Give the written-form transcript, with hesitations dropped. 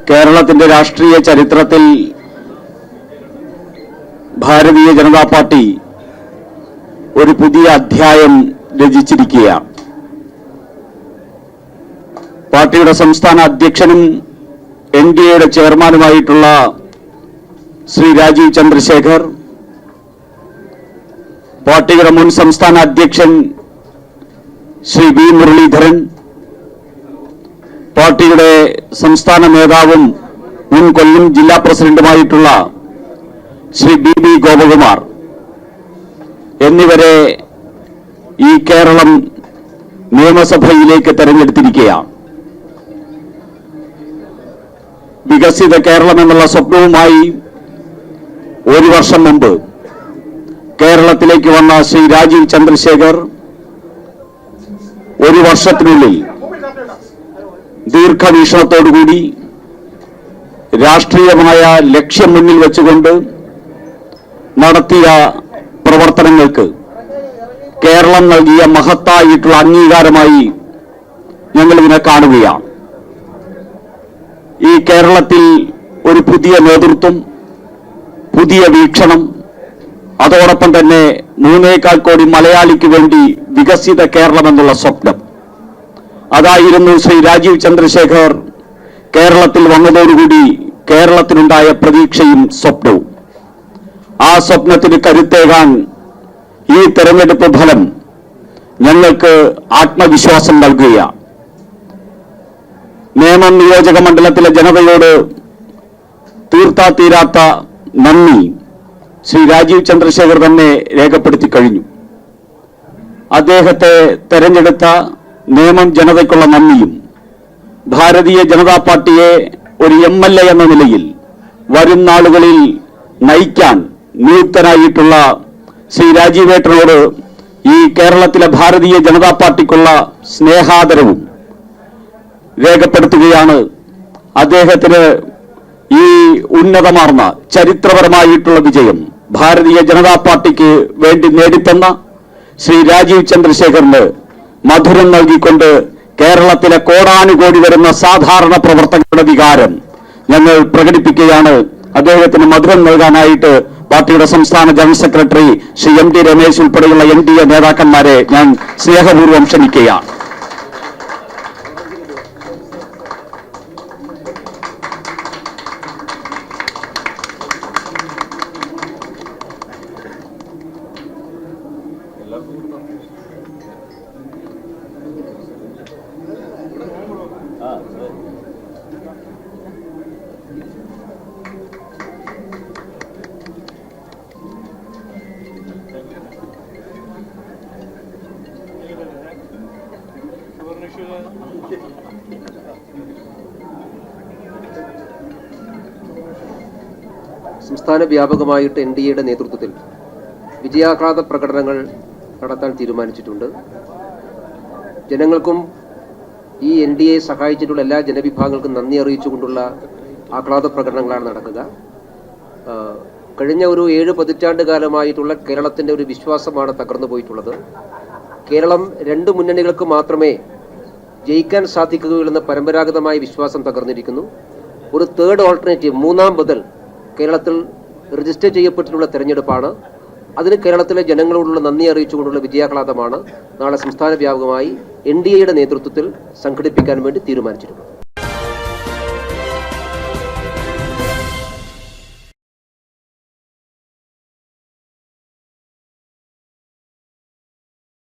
കേരളത്തിന്റെ രാഷ്ട്രീയ ചരിത്രത്തിൽ ഭാരതീയ ജനതാ പാർട്ടി ഒരു പുതിയ അധ്യായം രചിച്ചിരിക്കുകയാണ്. പാർട്ടിയുടെ സംസ്ഥാന അധ്യക്ഷനും എൻഡിഎയുടെ ചെയർമാനുമായിട്ടുള്ള ശ്രീ രാജീവ് ചന്ദ്രശേഖർ, പാർട്ടിയുടെ മുൻ സംസ്ഥാന അധ്യക്ഷൻ ശ്രീ വി മുരളീധരൻ, പാർട്ടിയുടെ സംസ്ഥാന നേതാവും മുൻ കൊല്ലം ജില്ലാ പ്രസിഡന്റുമായിട്ടുള്ള ശ്രീ ബി ഗോപകുമാർ എന്നിവരെ ഈ കേരളം നിയമസഭയിലേക്ക് തെരഞ്ഞെടുത്തിരിക്കുകയാണ്. വികസിത കേരളം എന്നുള്ള സ്വപ്നവുമായി ഒരു വർഷം മുമ്പ് കേരളത്തിലേക്ക് വന്ന ശ്രീ രാജീവ് ചന്ദ്രശേഖർ ഒരു വർഷത്തിനുള്ളിൽ ദീർഘവീക്ഷണത്തോടുകൂടി രാഷ്ട്രീയമായ ലക്ഷ്യം മുന്നിൽ വെച്ചുകൊണ്ട് നടത്തിയ പ്രവർത്തനങ്ങൾക്ക് കേരളം നൽകിയ മഹത്തായിട്ടുള്ള അംഗീകാരമായി ഞങ്ങൾ ഇതിനെ കാണുകയാണ്. ഈ കേരളത്തിൽ ഒരു പുതിയ നേതൃത്വം, പുതിയ വീക്ഷണം, അതോടൊപ്പം തന്നെ 3.25 കോടി മലയാളിക്ക് വേണ്ടി വികസിത കേരളം എന്നുള്ള സ്വപ്നം, അതായിരുന്നു ശ്രീ രാജീവ് ചന്ദ്രശേഖർ കേരളത്തിൽ വന്നതോടുകൂടി കേരളത്തിനുണ്ടായ പ്രതീക്ഷയും സ്വപ്നവും. ആ സ്വപ്നത്തിന് കരുത്തേകാൻ ഈ തെരഞ്ഞെടുപ്പ് ഫലം ഞങ്ങൾക്ക് ആത്മവിശ്വാസം നൽകുകയാണ്. നേമം നിയോജക മണ്ഡലത്തിലെ ജനതയോട് തീർത്താ തീരാത്ത നന്ദി ശ്രീ രാജീവ് ചന്ദ്രശേഖർ തന്നെ രേഖപ്പെടുത്തി കഴിഞ്ഞു. അദ്ദേഹത്തെ തെരഞ്ഞെടുത്ത നേമം ജനതയ്ക്കുള്ള നന്ദിയും ഭാരതീയ ജനതാ പാർട്ടിയെ ഒരു MLA എന്ന നിലയിൽ വരും നാളുകളിൽ നയിക്കാൻ നിയുക്തനായിട്ടുള്ള ശ്രീ രാജീവേട്ടനോട് ഈ കേരളത്തിലെ ഭാരതീയ ജനതാ പാർട്ടിക്കുള്ള സ്നേഹാദരവും രേഖപ്പെടുത്തുകയാണ്. അദ്ദേഹത്തിന് ഈ ഉന്നതമാർന്ന ചരിത്രപരമായിട്ടുള്ള വിജയം ഭാരതീയ ജനതാ പാർട്ടിക്ക് വേണ്ടി നേടിത്തന്ന ശ്രീ രാജീവ് ചന്ദ്രശേഖറിന് മധുരം നൽകിക്കൊണ്ട് കേരളത്തിലെ കോടാനുകോടി വരുന്ന സാധാരണ പ്രവർത്തകരുടെ വികാരം ഞങ്ങൾ പ്രകടിപ്പിക്കുകയാണ്. അദ്ദേഹത്തിന് മധുരം നൽകാനായിട്ട് പാർട്ടിയുടെ സംസ്ഥാന general secretary Shri MT Ramesh ഉൾപ്പെടെയുള്ള NDA നേതാക്കന്മാരെ ഞാൻ സ്നേഹപൂർവ്വം ക്ഷണിക്കുകയാണ്. സംസ്ഥാന വ്യാപകമായിട്ട് NDAയുടെ നേതൃത്വത്തിൽ വിജയാഹ്ലാദ പ്രകടനങ്ങൾ നടത്താൻ തീരുമാനിച്ചിട്ടുണ്ട്. ജനങ്ങൾക്കും ഈ NDA സഹായിച്ചിട്ടുള്ള എല്ലാ ജനവിഭാഗങ്ങൾക്കും നന്ദി അറിയിച്ചുകൊണ്ടുള്ള ആഹ്ലാദ പ്രകടനങ്ങളാണ് നടക്കുക. കഴിഞ്ഞ ഒരു 7 പതിറ്റാണ്ട് കാലമായിട്ടുള്ള കേരളത്തിൻ്റെ ഒരു വിശ്വാസമാണ് തകർന്നു പോയിട്ടുള്ളത്. കേരളം 2 മുന്നണികൾക്ക് മാത്രമേ ജയിക്കാൻ സാധിക്കുകയുള്ളൂ എന്ന പരമ്പരാഗതമായ വിശ്വാസം തകർന്നിരിക്കുന്നു. ഒരു തേർഡ് ഓൾട്ടർനേറ്റീവ്, 3ാം ബദൽ കേരളത്തിൽ രജിസ്റ്റർ ചെയ്യപ്പെട്ടിട്ടുള്ള തെരഞ്ഞെടുപ്പാണ്. അതിന് കേരളത്തിലെ ജനങ്ങളോടുള്ള നന്ദി അറിയിച്ചുകൊണ്ടുള്ള വിജയാഹ്ലാദമാണ് നാളെ സംസ്ഥാന വ്യാപകമായി NDAയുടെ നേതൃത്വത്തിൽ സംഘടിപ്പിക്കാൻ വേണ്ടി തീരുമാനിച്ചിട്ടുണ്ട്.